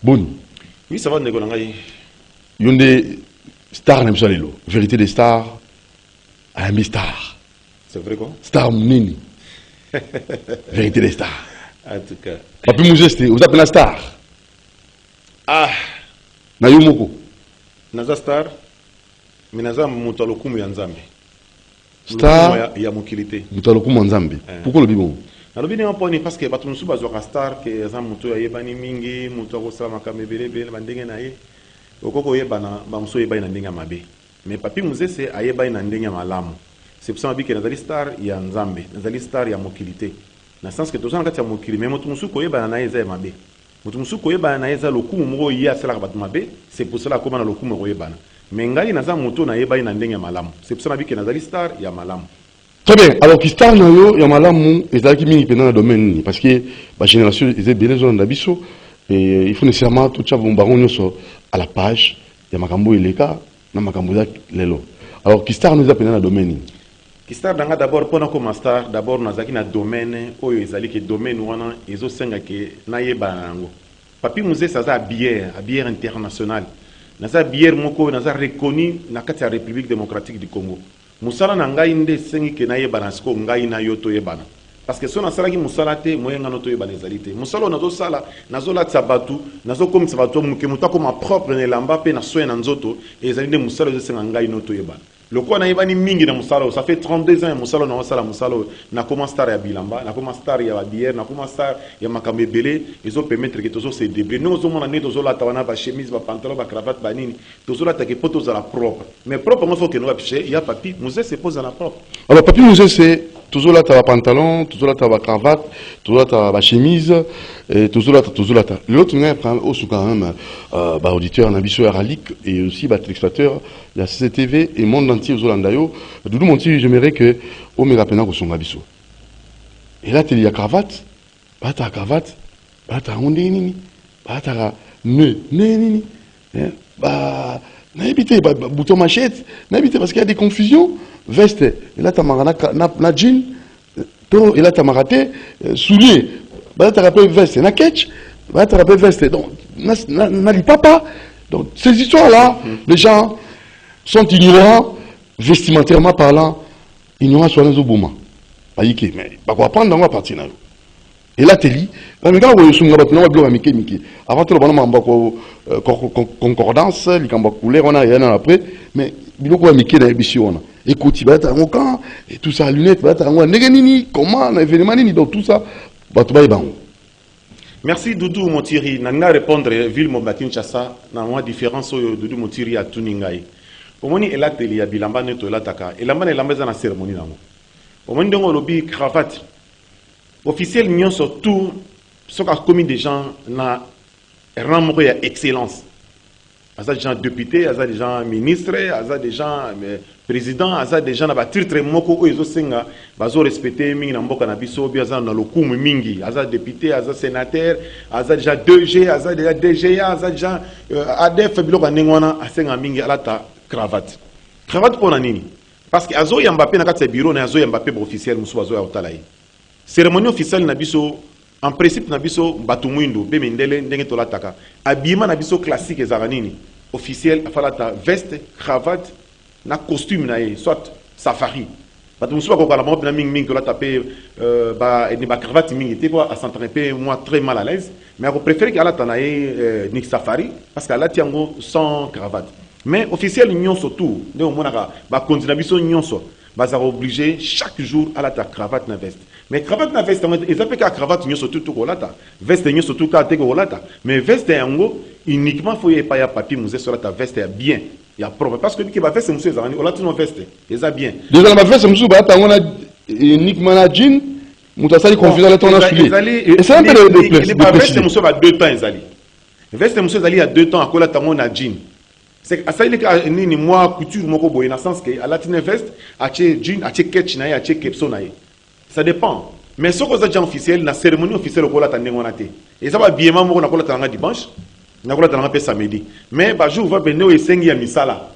Bon. Oui, ça va, Negolangaï. Yonde star n'aime pas les lots. Vérité des stars, Ami star. C'est vrai quoi? Star Mounini. Vérité des stars. En tout cas. Papi Mouzeste, vous appelez la star. Ah. Nayumoko. Naza star. Mais Naza Moutalokumu Yanzambi. Star. Il y a Mokilité. Moutalokumu Yanzambi. Pourquoi le bibon? Alors bien poni parce que batumsu bazwa star que za muto yebani mingi muto ko sala makame belebele bandenge na ye okoko yebana ba muso yebani na ndenge mabe mais papi Muzese ayebani na ndenge malamu c'est pour ça que nazali star ya nzambe nazali star ya mokilité na sens que tozana kati ya mokili mais muto musu ko yebana na yeza mabe muto musu ko yebana na yeza lokumu moko ya sala ka batu mabe c'est pour cela ko bana lokumu ko yebana mais ngai naza muto na yebani na ndenge malamu c'est pour ça que nazali star ya malamu. Très bien. Alors, qui star nayo, il y a malamu, et ça qui mini pendant le domaine, parce que la génération, ils étaient bien les zones d'abisso, et il faut nécessairement tout ça, vous baron à la page, il y a makambo et les cas, na makambo lelo. Alors, qui star nous a pendant le domaine? Qui star danga d'abord, pendant comme star, d'abord, nous avons un domaine, où ils allaient que domaine, où ils ont senga que naye banango. Papi Mouzé, ça a bière internationale. Naza bière moko, naza reconnu, na kati la République démocratique du Congo. Musala na ngai nde sengi ke na yebana siko ngai na yoto yebana parce que so na sala ki musala te moyenga noto yebana ezalite musala nazo sala nazo la tsabatu nazo comme tsabatu muke mutako ma propre ne lamba pe na soye na nzoto ezalinde musala zo senga ngai noto yebana loko na yebani mingi na musala ça fait 32 ans musala na sala musala na commence star ya bilamba na commence star ya bière na commence star ya makambe belé ezo permettre que tozo se débrouiller nous zo mona ne tozo la tawana ba chemise ba pantalon ba cravate ba nini tozo la take poto za la propre mais propre moi faut que nous afficher il y a papi Mouzé se pose à la propre. Alors papi Mouzé c'est toujours là ta pantalon toujours là ta cravate toujours là ta chemise et toujours là l'autre n'est prend aussi quand même bah auditeur na biso ralik et aussi bah téléspectateur la CCTV et monde entier aux Holandayo Doudou Monti j'aimerais que au méga pena ko songa biso et là il y a cravate bah ta cravate bah ta ondé nini bah ta nini bah n'habitez bah bouton machette n'habitez parce qu'il y a des confusions veste et là ta marana na jean to et là ta maraté soulier bah ta rappel veste na ketch bah ta rappel veste donc na li papa donc ces histoires là les gens sont ignorants vestimentairement parlant ignorants sur les oboma aïké mais pas quoi prendre dans ma partie là et là teli mais quand vous sont là na bloc miki avant tout le bonhomme en concordance les camba couleur on a rien après mais biloko ya miki na biso on écoute ba ta ngokan et tout ça lunette ba ta ngwa nini comment na événement nini donc tout ça ba to ba bango. Merci Doudou Montiri nanga répondre ville Mobakin Chassa na moi différence Doudou Montiri a tuningai omoni elateli ya bilamba neto elataka elamba na elamba za na cérémonie nango omoni ndongo lobi cravate officiel nyon surtout ce qu'a commis des gens na rang moko ya excellence aza des gens députés aza des gens ministres aza des gens président aza des gens na ba titre moko oyo ezosenga bazo respecter mingi na mboka na biso bi aza na lokumu mingi aza député aza sénateur aza déjà 2G aza déjà DGA aza déjà ADF biloko ndenge wana asenga mingi alata cravate pour nini parce que azo ya Mbappé na kati ya bureau na azo ya Mbappé officiel musu azo ya otala yi cérémonie officielle na biso en principe na biso batu mwindo be mindele ndenge tolataka habillement na biso classique ezaka nini officiel afalata veste cravate na costume na ye soit safari batu musu bakokala mo na mingi tolata pe ba cravate mingi te quoi à s'entraîner moi très mal à l'aise mais ako préférer que alata na ye ni safari parce que alati yango sans cravate mais officiel nyonso tout ndenge monaka ba kontina biso nyonso baza obligé chaque jour alata cravate na veste. Mais cravate na veste, ils appellent qu'à cravate n'y a surtout tout colata. Veste n'y a surtout qu'à te colata. Mais veste en gros uniquement faut y pas y a papier musée sur la veste est bien. Il y a propre parce que qui va faire c'est musée on a tout nos veste. Ils a bien. Déjà la veste musée bah on a uniquement la jean, mutasali confusion la ton soulier. Et c'est un peu de veste musée va 2 temps ils allient. Veste musée allient à 2 temps à colata mon a jean. C'est à ça il est ni moi couture moko boy dans sens que à la tine veste à jean à ketch na à kepso na. Ça dépend. Mais ce que j'ai officiel, la cérémonie officielle au Kola Tandengonate. Et ça va bien, moi, on a Kola Tanga dimanche, on a Kola Tanga samedi. Mais, bah, je vois Beno et Sengi à Misala.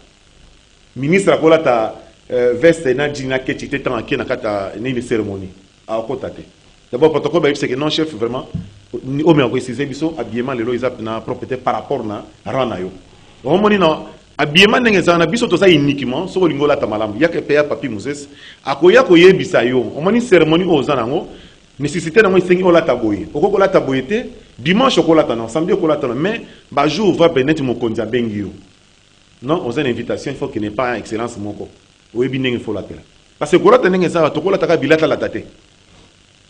Ministre à Kola ta veste na djina ketchi te tanké na kata ni cérémonie. À Okotate. D'abord, protocole, c'est que non, chef, vraiment, o me ko c'est biso habillement lelo isa na propriété par rapport na rana yo o moni na habillement ndenge za na biso to ça uniquement so lingo la tamalam ya ke peya papi Moses akoya ko yebisa yo o moni cérémonie o za nango nécessité nango isengi o la taboye okoko la taboye te dimanche ko la tana samedi ko la tana mais ba jour va benet mo konza bengi yo non aux une invitation il faut qu'il n'ait pas excellence moko o yebi ndenge faut la tela parce que ko la tana ndenge za to ko la taka bilata la tate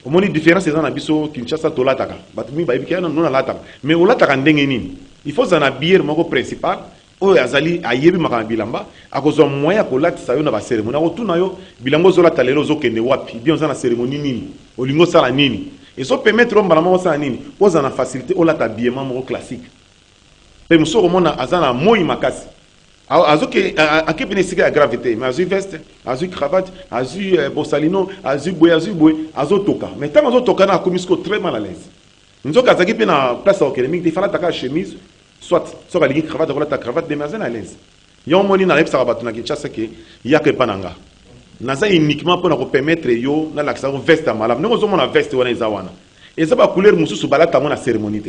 au moins différence dans la biso Kinshasa to la taka batumi ba ibikana non la taka mais o la taka ndenge nini il faut zana bière moko principal o azali ayebi makana bilamba akozwa moya ko latisa yo na ba cérémonie ko tuna yo bilango zo la talelo zo kende wapi bien za na cérémonie nini olingo sala nini et so permettre on balama sala nini o zana facilité o la ta biema moko classique pe muso ko mona azana moyi makasi azoke akepene sika ya gravité mais azu veste azu cravate azu bosalino azu boy azotoka mais tant azotoka na komisko très mal à l'aise nzoka azaki pe na place économique il fallait taka chemise soit la ligne cravate ou la cravate de mazen à l'aise yo moni na lepsa batuna Kinshasa ke yake pananga naza uniquement pour nous permettre yo na l'accès veste malam nous sommes na veste wana izawana et ça ba couleur mususu balata mona cérémonie.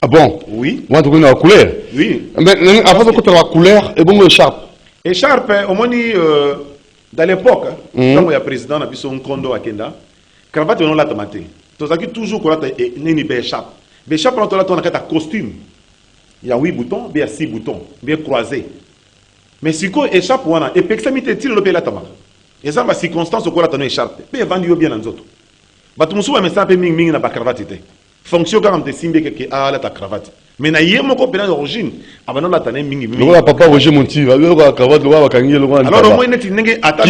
Ah bon? Oui. Moi, tu connais la couleur? Oui. Mais avant de connaître la couleur, et bon, écharpe. Écharpe, au moins, dans l'époque, quand il y a président, on a vu son condo à Kenda, cravate, on l'a tomaté. Tu as toujours qu'on a une écharpe. Mais écharpe, on a un costume. Il y a 8 boutons, il y a 6 boutons, bien croisés. Mais si on écharpe, on a, et puis, ça m'a été tiré le pays la tomate. Et ça, ma circonstance, on a une écharpe. Mais vendu bien dans les autres. Batumoussou a mis ça un peu ming na ba cravate. Fonction quand on simbe que la ta cravate mais na yemo ko pena d'origine abana la tane mingi mingi le papa Roger Monti va le cravate le va kangi le alors au moins net nenge attaque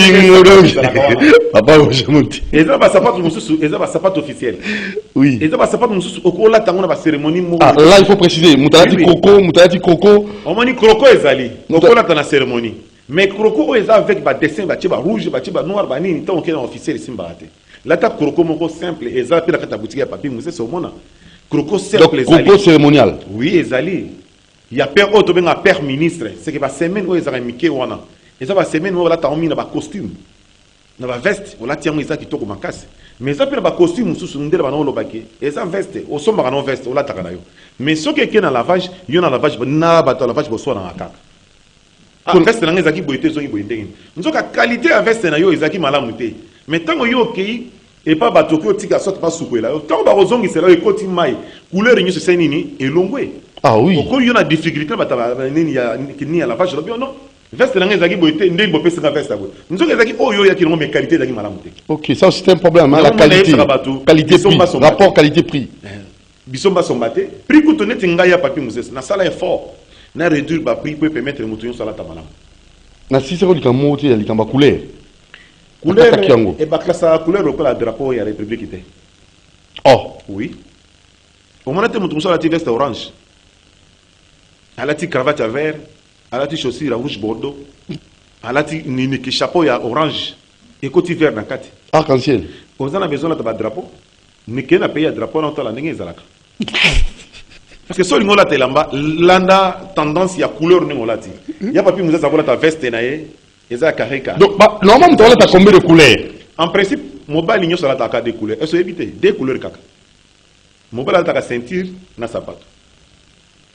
papa Roger Monti et ça va sapat mususu et ça va sapat officiel oui et ça va sapat mususu au la tango na ba cérémonie mo ah là il faut préciser mutalati coco au moins croco ezali au la tana cérémonie mais croco eza avec ba dessin ba tiba rouge ba tiba noir ba nini tant que officiel simbarate là ta croco moko simple et ça pe la kata boutique ya papi Moses au mona croco simple ezali croco cérémonial oui ezali il y a père auto benga père ministre c'est que ba semaine o ezara mike wana et ça ba semaine o la ta omi na ba costume na ba veste o la tiamo isa kitoko makasi mais ça pe na ba costume susu ndela ba no lo baki et ça veste o somba na veste o la ta kana yo mais ce que na lavage yo na lavage na ba to lavage bo so na akaka ah veste na ngezaki boite zo ngi boite ngini nzoka qualité ya veste na yo ezaki malamu te mais tant yo okei et pas batoki otika sorte pas soukwela tant ba ozongi sera ekoti mai couleur ni se nini elongwe ah oui oko yo na difficulté bata nini ya ni ya la vache lo bien non veste na ngezaki boite ndé bo pesa veste abo nzoka ezaki oyo ya kilongo mais qualité ezaki malamu te OK ça c'est un problème la qualité prix rapport qualité prix bisomba sombate prix kutonete ngaya papi Moses na sala effort na réduire ba prix pour permettre mutuyo sala tamala na si c'est que mo ti ya likamba couleur couleur et ba classe couleur au la drapeau ya république té oh oui au moment où mutuyo sala ti veste orange ala ti cravate vert ala ti chaussure rouge bordeaux ala ti ni ki chapeau ya orange et côté vert na kati arc-en-ciel on a besoin de ba drapeau ni ke na pays ya drapeau na tala ndenge ezalaka parce que so lingola telamba landa tendance ya couleur ningola ti ya papi Moses abola ta veste na ye eza carré. Donc normalement tu as combien de couleurs? En principe mobile nyo sala ta des couleurs est-ce éviter des couleurs kaka mobile ta ceinture na sapato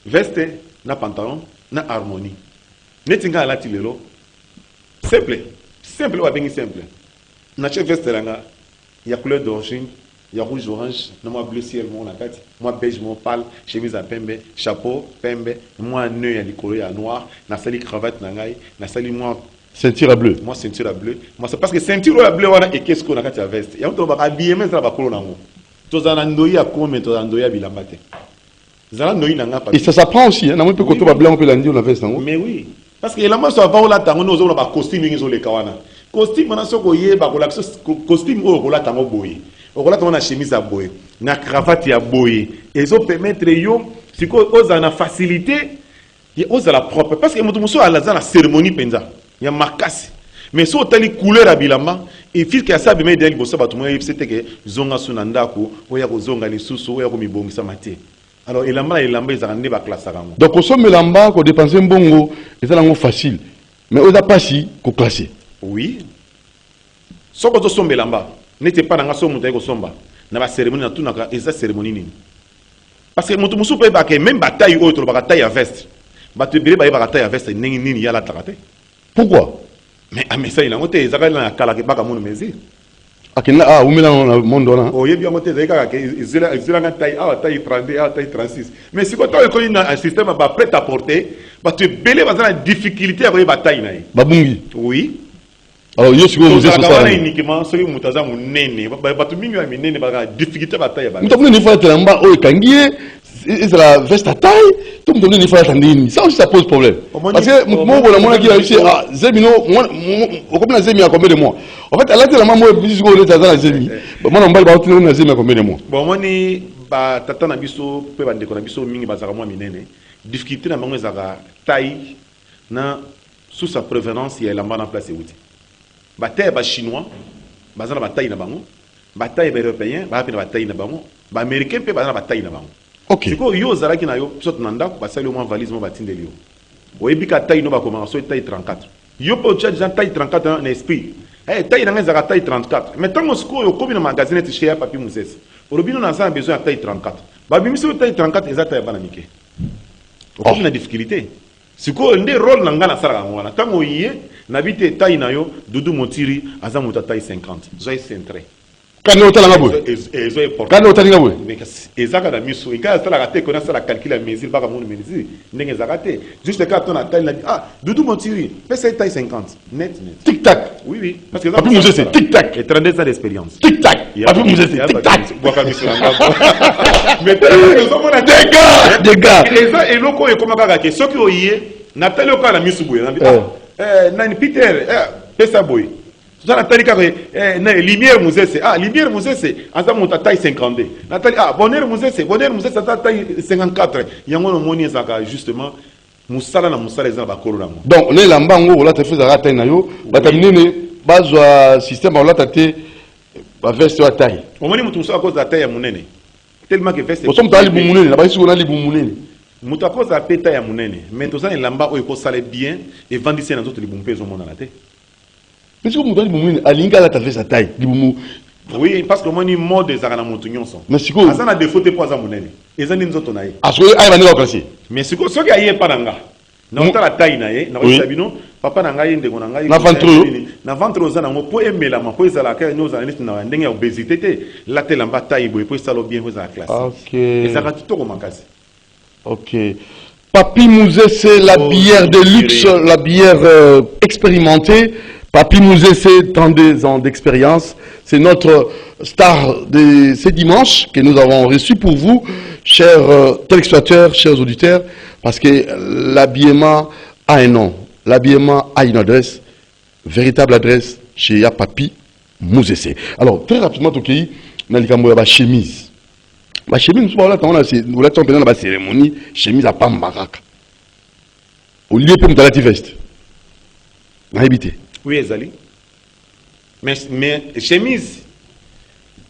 veste na pantalon na harmonie netinga la ti lelo simple wa bengi simple na che veste langa ya couleur d'origine. Il y a rouge orange, moi bleu ciel, moi moi beige, moi pâle, chemise à pembe, chapeau pembe, moi nœud à l'écolo à noir, na sali cravate nangai, na sali moi ceinture à bleu. Moi ceinture à bleu. Moi c'est parce que ceinture à bleu voilà et qu'est-ce qu'on a quand tu as veste. Il y a un peu habillé mais ça va colo nango. Tous en andoya comme tous en andoya bilambate. Zala noyi nanga pas. Et ça s'apprend aussi, hein, na moi peut koto ba blanc on peut l'andi on la veste nango. Mais oui. Parce que la main soit va là tango nous on ba costume ngizo le kawana. Costume na soko ye ba ko la costume o la tango boye. On a une chemise à boye, na cravate à boye, et ça permettre yo, si qu'on a la facilité, et on a la propre, parce que nous a la cérémonie penza, il y a marquage, mais si on a les couleurs à bilamba, et fil qui a ça bien d'aller bosser battement, c'était que zonga sunanda ko, ou ya ko zonga les sous, ou ya ko mi bongi sa maté. Alors il a ils ont rendu ba classe à rango. Donc on somme lamba, qu'on dépense un bongo, et ça lango facile, mais on a pas si qu'on classer. Oui. Sauf que on somme lamba. N'était pas dans la somme de somba. Na ba cérémonie na tout na eza cérémonie nini. parce que moto musu pe ba ke même bataille autre ba taille à veste ba te bele ba taille à veste ningi nini ya la takate. Pourquoi? Mais ça il a monté ezaka na kala ke ba ka mon mesure. Ah, où dans monde là. Oh, il y a monté ezaka ke ezela na taille ah taille 32 ah taille 36. Mais si quand on connaît un système ba prêt à porter, ba te bele ba na difficulté à ba taille na. Babungi. Oui. Alors, il y a ce que vous avez ça. Uniquement, ceux qui mutaza munene, batu mingi ya minene ba difficulté ba taille ba. Nous avons une fois telamba o kangié, c'est la veste à taille, tout le monde une fois tandini. Ça aussi ça pose problème. Parce que moi on qui a réussi à Zemino, moi au comme la Zemi a combien de mois. En fait, elle a tellement moi plus que les la Zemi. Moi on va ba tenir na Zemi a combien de mois. Bon moi ni ba tata na biso pe ba ndeko na biso mingi ba zaka moi minene. Difficulté na bango zaka taille na sous sa prévenance il y a lamba na place outi. Bataille ba chinois, bazana bataille na bango, bataille ba européen, ba pe na bataille na bango, ba américain pe bazana bataille na bango. OK. C'est quoi yo zalaki na yo sot nanda ko basali au moins valise mo batindeli yo. Oyebika taille no ba commencer taille 34. Yo po tcha déjà taille 34 en esprit. Eh taille na ngeza taille 34. Mais tant ko yo komi na magazine ti chez papi Moses. Orobino na ça besoin de taille 34. Ba bimiso taille 34 ezata ya bana mike. Okomi na difficulté. Siko nde rôle na ngana sara ngwana tango yé na bité taille na yo Doudou Montiri aza muta taille 50 zoy centré quand on tala ngabo zoy porte quand on tala ngabo mais ezaka na miso ika sala raté qu'on a sala calcul à mesure baka mon mesure ndenge zakaté juste quand on a taille la ah Doudou Montiri c'est taille 50 net tic tac oui parce que papi Moses c'est tic tac et 32 ans d'expérience tic tac papi Moses c'est tic tac boka miso ngabo mais nous sommes on a des gars et ça et loko e comme kaka ke soki oyé na tali oka na misu boye na nani Peter pesa boye ça na tali kaka na lumière Moses lumière Moses asa monta taille 52 na tali bonheur Moses asa taille 54 yango no moni ezaka justement musala na musala ezana bakolo nango donc ne lambango ola te feza taille na yo batamine bazwa système ola tate ba veste wa taille omoni mutu musala cause de taille ya munene tellement que veste osom tali bu munene na ba isi ona li bu munene mutu cause de taille ya munene mais to ça lamba o ko sale bien et vendissé dans autres libumpe zo mona na te mais si mutu ali bu munene alinga la ta veste taille libumu oui parce que moni mode ezaka na mutu nyonso mais siko azana défaut te poza munene ezani nzoto na ye aso ay ba ne ba classé mais siko soki aye pa nanga na otala taille na ye na ko sabino papa na ngai ndeko na ngai na ventre ozana ngo po emela ma po ezala ka nyoza neti na ndenge ya obésité te la te lamba taille boy po salo bien za classe OK ezaka kitoko makasi. OK. Papi Mouzé, c'est la bière de luxe, la bière expérimentée. Papi Mouzé, c'est 32 ans d'expérience. C'est notre star de ce dimanche que nous avons reçu pour vous, chers téléspectateurs, chers auditeurs, parce que l'habillement a un nom, l'habillement a une adresse, véritable adresse chez Papi Mouzé. Alors, très rapidement, Toki, on a la chemise. Ma chemise, on a la cérémonie, chemise à Pambaraka. Au lieu pour me veste. Oui, Ezali. Mais chemise,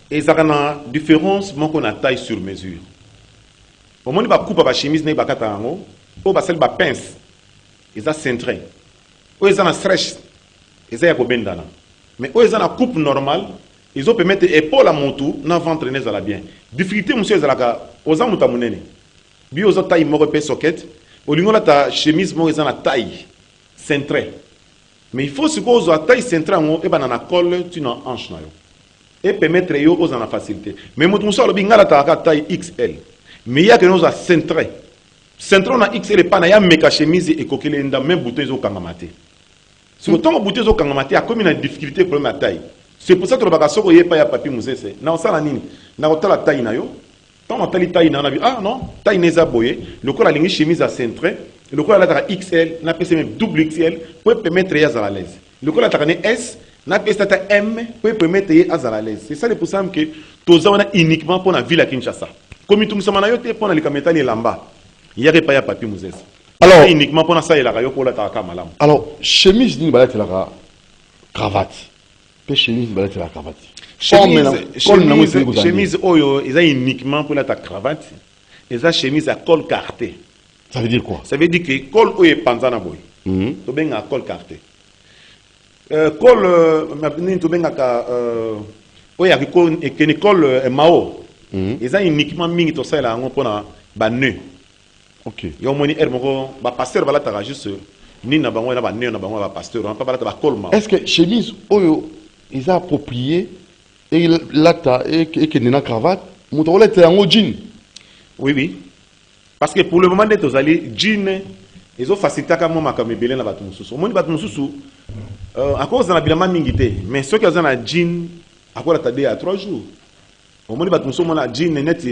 il y a une différence qu'on a taille sur mesure. Au moment où on coupe la chemise, on a une pince. Il a centré. Il y a une stretch. Il y a une bendana. Mais il y a une coupe normale. Ils ont pu mettre épaule à mon tour, n'a ventre n'est la bien. Difficulté, monsieur Zalaka, aux amours à mon nez. Bi aux taille morepé socket, au lieu de ta chemise, moi, ils ont la taille centrée. Mais il faut se poser à taille centrée, et ben, la colle, tu n'en hanches. Et permettre aux en la facilité. Mais mon monsieur, le bingala, ta taille XL. Mais il y a que nous a centré. Centré, on a XL et pas na ya méca chemise et coquille, même bouteille au kangamate. Si vous tombez bouteille au kangamate, il y a comme une difficulté pour ma taille. C'est pour ça que le bagasso y pas ya papi Moses. Na osala nini? Na otala taille na yo. Tant on tali taille na na ah non, taille neza boye. Le corps la ligne chemise à centré. Le corps la XL, na pc même double XL pour permettre ya à l'aise. Le corps la S, na pc M pour permettre ya à l'aise. C'est ça le pour ça que toza wana uniquement pour la ville à Kinshasa. Comme tout ça na yo te pour na likametali lamba. Ya pas ya papi Moses. Alors uniquement pour ça la rayo pour la taka malam. Alors chemise ni balate la cravate. Chemise, balette la cravate. Chemise, oyo, ils ont uniquement pour la cravate. Ils ont chemise à col carté. Ça veut dire quoi? Ça veut dire que col oyo est panzana boy. Tu bien à col carté. Col, tu bien à oyo à col et que col mao. Et ça uniquement mingi to ça là on pona ba nœud. OK. Yo moni moko ba pasteur bala ta juste ni na bango na ba nœud na bango ba pasteur on pas bala ta ba kolma. Est-ce que chemise oyo ils a approprié et lata et que nina cravate muto la te en jean? Oui oui. Parce que pour le moment des tozali jean ils ont facilité à moi comme belé na batu mususu. Moni batu mususu à cause de la bilama mingi te mais ceux qui ont na jean à quoi la tade à 3 jours. Au moni batu mususu mona jean net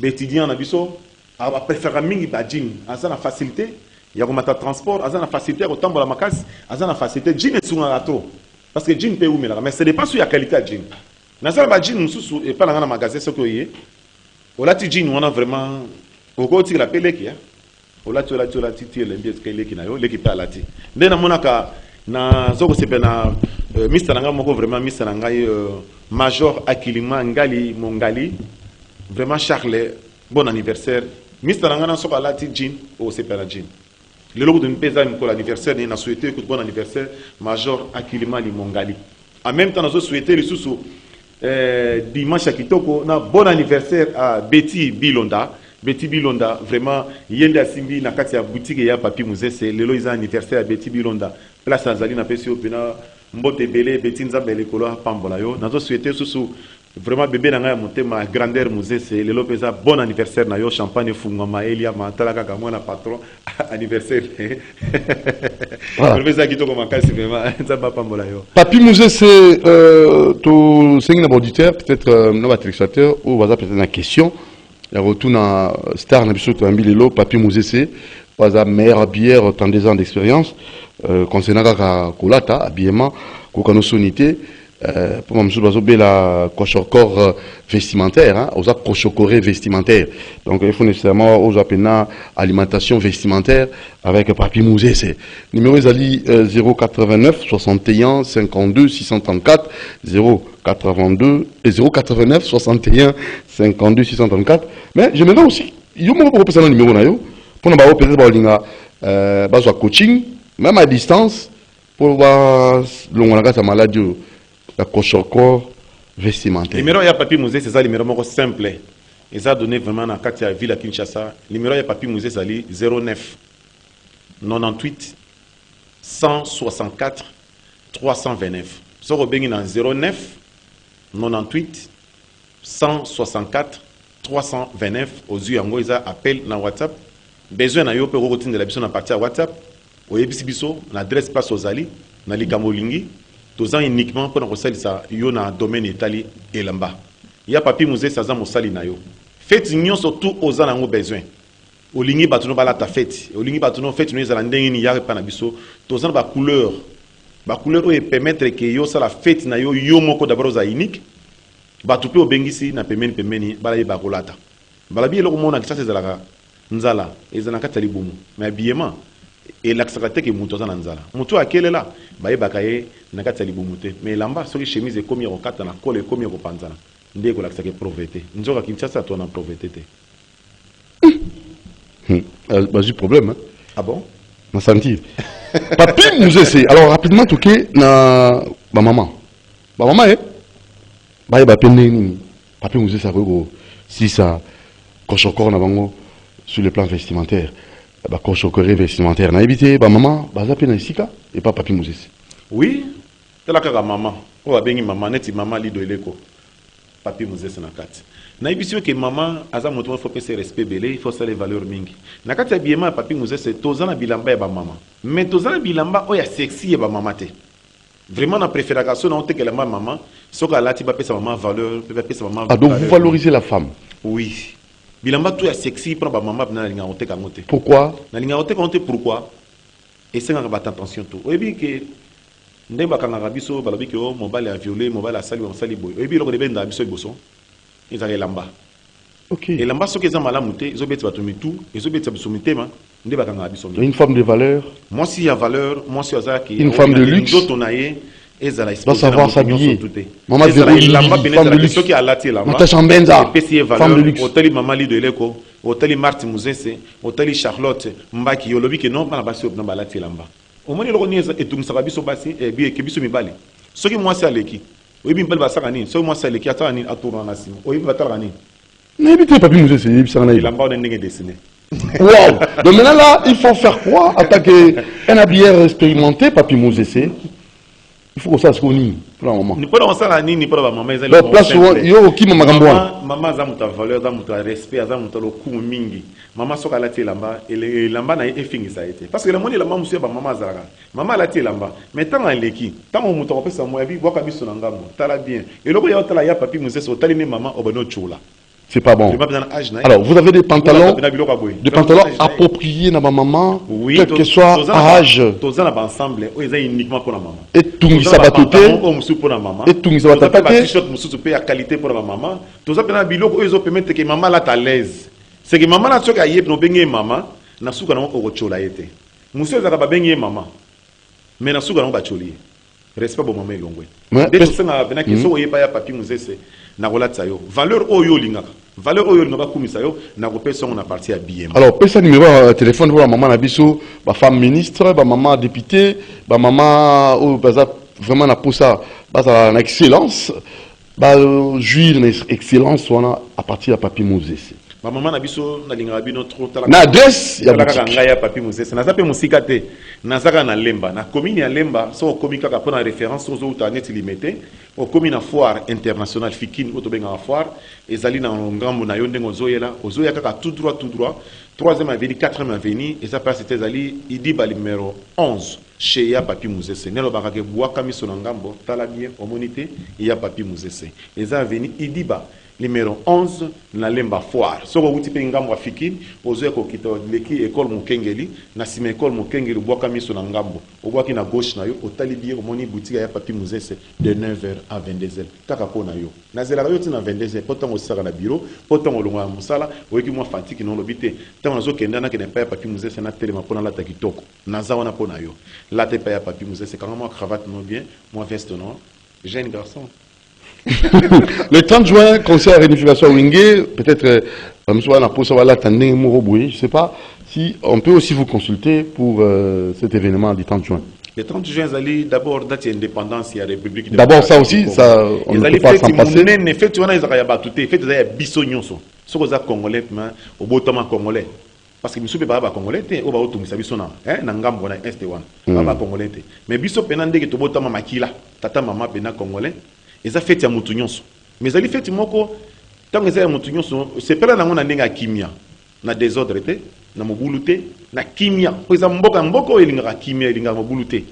étudiant na biso a préférer mingi ba jean à ça la facilité il y a comme transport à ça la facilité au tambola makasi à ça la facilité jean est sur trop parce que jean peut ou mais ce n'est pas sur la qualité de jean. Na ça ba jean mususu et pas na magasin ce que yé. Au la jean on a vraiment au côté la peleki hein. Ola ti le mbies ke leki na yo leki pa lati nde na monaka na zoko sepe na Mr Nanga moko vraiment Mr Nanga Major Akilima Ngali Mongali vraiment Charles bon anniversaire Mr Nanga na soko lati jean o sepe na jean le logo de mpeza pour l'anniversaire ni na souhaiter que bon anniversaire Major Akilima Mongali en même temps na souhaiter le sous dimanche à Kitoko na bon anniversaire à Betty Bilonda. Betty Bilonda, vraiment, yende asimbi na kati ya boutique ya Papi Mouzese, lelo ils anniversaire à Betty Bilonda. Place Azali na pesi opena mbote belé Betty Nzambele kolo pambola yo. Nazo souhaiter sous vraiment bébé na nga monter ma grandeur Mouzese, lelo pesa bon anniversaire na yo champagne fungama Elia matala kaka mwana patron anniversaire. Le pesa kito comme kasi vraiment nzamba pambola yo. Papi Mouzese to sengina auditeur peut-être no téléspectateur ou va peut-être une question. Il y a retour dans Star Nabiso Tambilelo, Papi Mouzese, pas la meilleure bière, tant des ans d'expérience, concernant la colata, habillement, kokano sonité, pour moi, je la cochocor vestimentaire, aux cochocoré vestimentaire. Donc, il faut nécessairement aux appena alimentation vestimentaire avec Papi Mouzese. Numéro Zali 089 61 52 634 082 et 089 61 52 634. Mais je me demande aussi, il y a un numéro pour nous peut-être coaching, même à distance, pour voir la maladie, la cochocor vestimentaire. Le numéro ya Papi Mouzese, c'est ça le numéro simple. Et ça a donné vraiment dans la ville à Kinshasa. Le numéro ya Papi Mouzese, c'est 09 98 164 329. So vous avez 09 98 164 329 aux yeux en ils appel dans WhatsApp. Besoin na yo pe routine de la biso na partir WhatsApp. Au yebisi biso l'adresse passe aux ali na likamolingi. Tous uniquement pour nous ça yo na domaine Italie et là-bas. Il y a Papi Mouzese ça mosali na yo. Faites union surtout aux gens qui ont besoin. Au lingi batuno bala ta fête. Au lingi batuno fête nous za ndenge ni ya pa na biso. Tous ba couleur. Ba couleur et permettre que yo ça la fête na yo yo moko d'abord za unique. Ba tupe o bengisi na pemeni bala ye ba kolata. Bala bi eloko mona kisa sezalaka nzala ezana katali bomu. Mais habillement et l'accès que muto za nzala. Muto akele la ba ye bakaye na katali bomu te. Mais lamba soki chemise komi ko kata na kole komi ko panzana. Ndeko l'accès que pauvreté. Nzoka Kinshasa to na pauvreté te. Vas-y, problème. Hein. Ah bon? Ma senti. Papi Mouzese. Alors, rapidement, tout na ma maman. Ma maman, eh? Bah, bah, Papi Mouzese, ça veut si ça, cochocor na bango, sur le plan vestimentaire. Bah, cochocoré vestimentaire. Na évité, bah, maman, bah, ça peine ici, et pas Papi Mouzese. Oui, c'est la cara maman. Oh, bengi maman, neti maman lido eleko. Papi Mouzese na kati. Na ibisio que maman aza moto faut pese respect belé, il faut ça les valeurs mingi. Na kati habillement Papi Mouzese tozana bilamba ya ba maman. Mais tozana bilamba o ya sexy ya ba maman te. Vraiment na préfération na onte que la maman, soka lati ba pesa maman valeur, ba pesa maman. Ah donc vous valorisez la femme. Oui. Bilamba tout ya sexy pour ba maman na linga onte ka ngote. Pourquoi? Na linga onte ka ngote pourquoi? Et c'est nga ba attention tout. Oyebi que ndé ba kanga biso balobi que o mobile a violé, mobile a sali boy. Oyebi loko de benda biso biso. Ils ont lamba. Ok. Et lamba ce qu'ils ont malamouté, ils ont bêté batumi tout, ils ont bêté batumi ma, ndé bakanga biso. Une femme de valeur. Moi si il y a valeur, moi si azaki. Une femme de luxe. D'autres naie, ils ont doit savoir s'habiller. Maman Véronie, femme de luxe. Ceux qui a laté là. Natacha Mbenza. Femme de luxe. Hôtel Maman Lido Eleko, hôtel Martin Mouzese, hôtel Charlotte Mbaki yolobi que non pas la basi na balati lamba. Au moins le ronier et tout ça biso basi et bien que biso mi bali. Ceux qui moi c'est aleki. Oui, bien, basarani. C'est moi, c'est le qui attend à tourner en assis. Oui, bien, basarani. N'habitez Papi Moussé, Il a pas de dessiné. Wow! Donc maintenant là, il faut faire quoi? Attaquer un habilleur expérimenté, Papi Moussé. Il faut que ça se connaisse pour la maman. Ni pas dans ça ni pas dans maman. La place où il y a qui maman maman a muta valeur, a muta respect, a muta le coup mingi. Maman soka la tie lamba et lamba na effingi ça a été. Parce que le monde la maman monsieur ba maman zara. Maman la tie lamba. Mais tant en leki, tant on muta kopesa ça moi vie, boka biso na ngambo. Tala bien. Et le ya tala ya Papi Moussé so tali ne maman obano chola. C'est pas bon. Alors, vous avez des pantalons appropriés à ma maman, oui, quel que soit âge. Tous ensemble, uniquement pour la maman. Et tout le monde pour la maman. Et tout le monde t-shirt à qualité pour la maman. Tous les biloko ils ont permettre que maman là à l'aise. C'est que maman là ce qu'il y a no bengi maman, na suka na ko chola yete. Monsieur za ba bengi maman. Mais na suka na ba choli. Respect pour maman longwe. Dès que ça na bena ki so yeba ya Papi Moussé na relatsa yo. Valeur oyo lingaka. Valeur oyo lingaka kumisa yo na repesa on a parti à BM. Alors pesa numéro téléphone pour la maman na biso, ba femme ministre, ba maman députée, ba maman ou baza vraiment na posa baza na excellence, ba jouir na excellence wana à partir à Papi Moussé. Ma maman na biso na linga bino trop tala. Na adresse ya boutique. Ya Papi Moussé. Na zape musika te. Na zaka na Lemba. Na commune ya Lemba, so commune kaka pona référence aux autres net limité. Au commune foire internationale Fikine auto benga foire ezali na ngambo na yo ndengo zoyela, ozoya kaka tout droit. 3e avenue, 4e avenue et ça passe c'était zali Idiba numéro 11 chez ya Papi Moussé. Nelo bakake boaka miso na ngambo tala bien omonité ya Papi Moussé. Eza avenue Idiba numéro 11 na Lemba foire soko wuti pe ngambo afikini ozoya ko kito leki école Mukengeli na sima école Mukengeli boaka miso na ngambo obwaki na gauche na yo otali bien omoni boutique ya Papi Moussé de 9h à 22h kaka ko na yo na zela yo tina 22h potango saka na bureau potango longa musala oyeki mo fatigue no lobité tango zo kenda na kene pa Papi Moussé na telema pona la takitoko na zawana pona yo la te pa Papi Moussé quand moi cravate non bien moi veste non jeune garçon. Le 30 juin, concert à réunification Wingé, peut-être, je ne sais pas, si on peut aussi vous consulter pour cet événement du 30 juin. Le 30 juin, d'abord, date d'indépendance, il y a République. D'abord, ça aussi, ça, on ne peut pas s'en passer. Congolais. Parce que nous sommes pas congolais, on va autour de ça, na ngambo na este wana, pas congolais. Mais biso penande que to botama makila, tata mama pena congolais. Ils ont fait ya mutu nyonso mais ils ont fait moko tant que ya mutu nyonso c'est pas là na ndenga kimia na désordre te na mobulu te na kimia po za mboka elinga kimia elinga mobulu te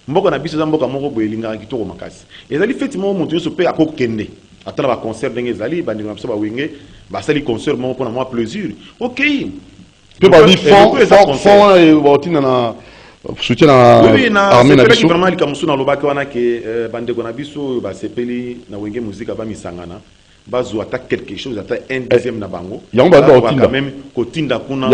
mboka na biso za mboka moko bo elinga kitoko makasi ils ont fait moko mutu nyonso pe akokende atala ba concert ndenge ezali bandinga na biso ba wenge ba sali concert moko pour moi plaisir OK pe ba di fond et botina na soutien à armée na biso vraiment likamusu na lobaka wana ke bandeko na biso ba sepeli na wenge musique ba misangana bazo attaque quelque chose attaque un deuxième na bango yango ba otinda même kotinda kuna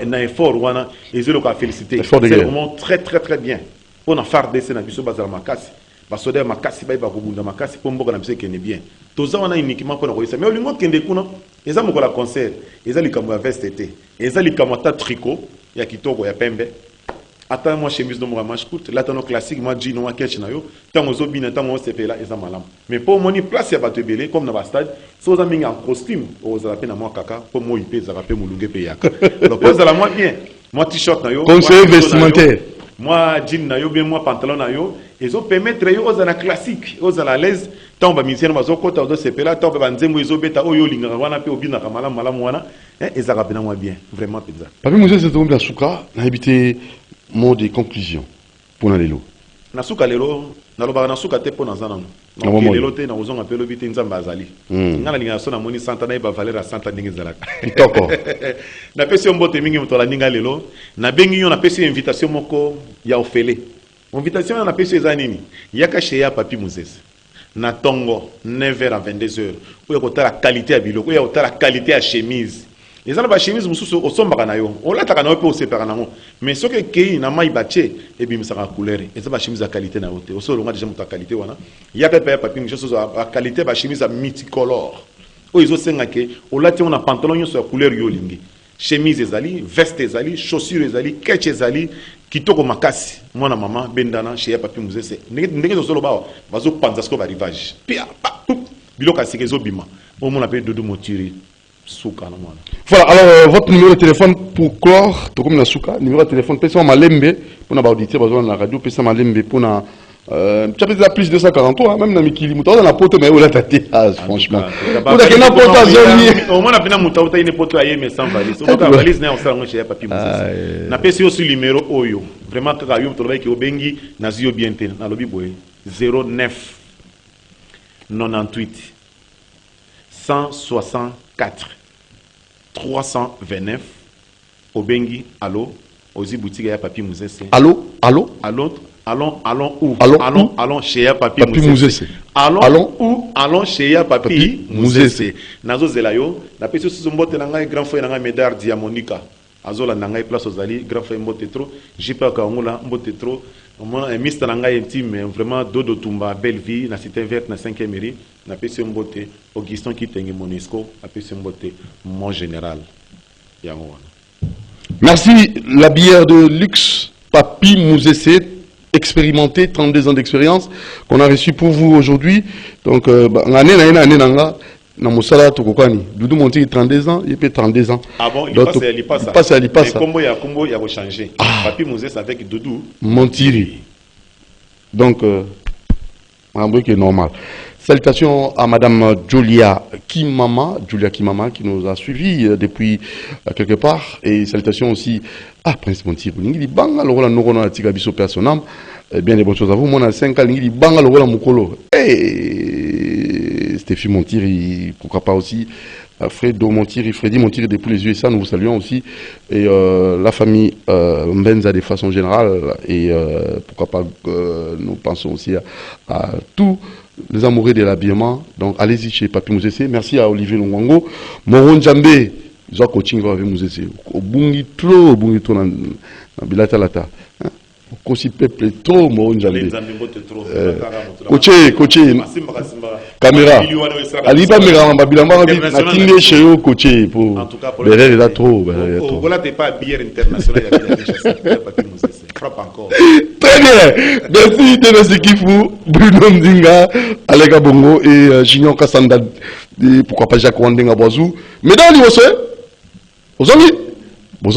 na effort wana ezelo ka féliciter c'est vraiment très bien pour na FARDC na biso bazala makasi basoda makasi ba kobunda makasi po mboka na biso kene bien toza wana uniquement pour na koyisa mais olingo kende kuna eza mokola concert eza likambo ya veste te eza likambo ta tricot ya kitoko ya pembe. Attends moi chemise de moi coûte là tant classique moi jean moi ketch na yo tant aux obina tant on CP là eza malam mais pour moni place ya bato belé comme dans ba stade so za minga en costume aux ala pe na moi kaka pour moi ipe za pe mulunge pe yaka donc pose la moi bien moi t-shirt na yo conseil vestimentaire moi jean na yo bien moi pantalon na yo ils ont permettre yo aux ala classique aux ala l'aise tant ba musicien bazo kota aux CP là tant ba nzembo ezo beta oyo linga wana pe obina ka malam wana ezaka pe na moi bien vraiment pizza Papi Moussé c'est tombe la souka na habité mot de conclusion pour Nalelo. Nasuka lelo, naloba nasuka te po nazana no. Na lelo te na uzonga pelo biti nzamba azali. Ngala linga sona moni santa na iba valera santa ndingi zalaka. Kitoko. Na pesi mbote mingi mtola ninga lelo, na bengi yo na pesi invitation moko ya ofele. Invitation na pesi eza nini? Yaka chez ya Papi Moussé. Na tongo 9h à 22h. Oya kotala qualité ya biloko, oya kotala qualité ya chemise. Les gens qui chemise mususu osombaka na yo olataka na yo pe osepaka nango mais soki ekei na mai batie ebimisaka couleur eza ba chemise ya qualité na yo te osolonga déjà moto ya qualité wana yaka pe ya Papi Moussé ya qualité ba chemise ya multicolore oyo ezosenga ke olati yango na pantalon nyonso ya couleur yo olingi chemise ezali veste ezali chaussure ezali ketch ezali kitoko makasi mwana mama bendana chez ya Papi Moussé ndenge ezoloba bazopanza siko ba rivage pia biloko ya sika ezobima omona pe Doudou Motiri Souka, non, moi. Voilà, alors votre numéro de téléphone pour clore, tout comme la Souka, numéro de téléphone, pesa malembe, pour n'a auditer, besoin de la radio, pesa malembe, pour n'a. Tu as fait plus de 243, hein, même dans Mikili, Mouta, dans la pote, mais où la tâté, franchement. Pour la kena pote à zone. Au moins, on a bien Mouta, on a une pote à mais sans valise. On a une valise, on a un chez Papi Moussa. On a payé aussi le numéro Oyo. Vraiment, quand on a trouvé que Obengi, Nazio Bienté, dans le Biboé, 09 98 164 329 Obengi, allô, Ozi boutique à Papi Moussa. Allô, allô, allons où? Allons Allons chez Papi Mouzesse. Allons où? Allons chez Papi Mouzesse. Nazo Zelayo, na pesi sous mbote nanga grand frère nanga médaille diamonica. Azola nanga place aux ali grand frère mbote trop. Jipa ka ngula mbote trop. Moi un mist nanga intime vraiment Dodo Tumba belle vie na cité verte na 5e mairie. Na pesi mbote Augustin Kitenge Monisco, na pesi mbote mon général. Yango. Merci la bière de luxe Papi Mouzesse. Expérimenté, 32 ans d'expérience qu'on a reçu pour vous aujourd'hui. Donc, année na mosala tokokani. Doudou Monti 32 ans, il peut 32 ans. Ah bon, il passe à l'IPAS. Mais combo il a changé. Papi Moses avec Doudou Montiri. Donc, un truc est normal. Salutations à Madame Julia Kimama qui nous a suivis depuis quelque part. Et salutations aussi à Prince Montiri. Il banga le rôle de la Tigabiso personnel. Bien des bonnes choses à vous. Moi, on a 5 ans, il banga le rôle de Mukolo. Et Stéphie Montiri, pourquoi pas aussi Freddy Montiri depuis les USA, nous vous saluons aussi. Et la famille Mbenza de façon générale. Et pourquoi pas nous pensons aussi à tous les amoureux de l'habillement. Donc allez-y chez Papi Mouzesse. Merci à Olivier Longwango. Moron Djambé, ils ont coaching avec Mouzesse. Au bungi trop dans Bilatalata. Kosi peuple trop Moron Djambé. Coaché. Caméra. Aliba Miramba Bilamba Natinde chez eux coaché pour. Derrière il a trop. Voilà t'es pas bière internationale. Frappe encore. Très bien. Merci de nos équipes, Bruno Mdinga, Alega Bongo et Junior Kassanda, pourquoi pas Jacques Wandenga Boazou. Mesdames, vous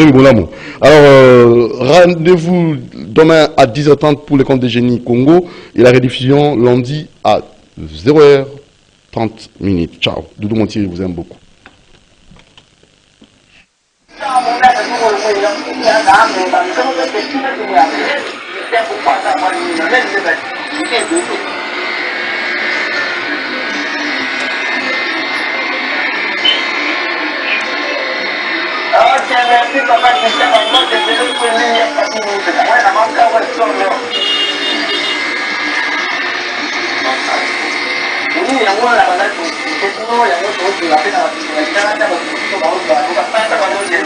avez bon amour. Alors, rendez-vous demain à 10h30 pour les comptes de Génie Congo et la rediffusion lundi à 0h30. Ciao. Doudou Montiri vous aime beaucoup. Merci papa, je sais pas moi, c'est le premier Papi Moussa. Ouais, la manque à voir sur le. Oui, il y a moi là, on a tout. C'est tout, il y a moi tout. La peine à la petite. Il y a un peu de tout. On va pas ça va nous dire.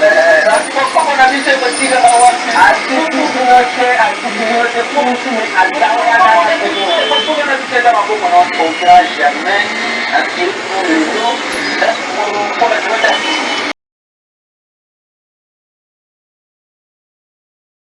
Pourquoi on a vu ce petit là bas? Ah, tout c'est pour nous mais à la pourquoi on a vu ça là-bas pour on ne jamais. À qui pour le jour. Pour la journée.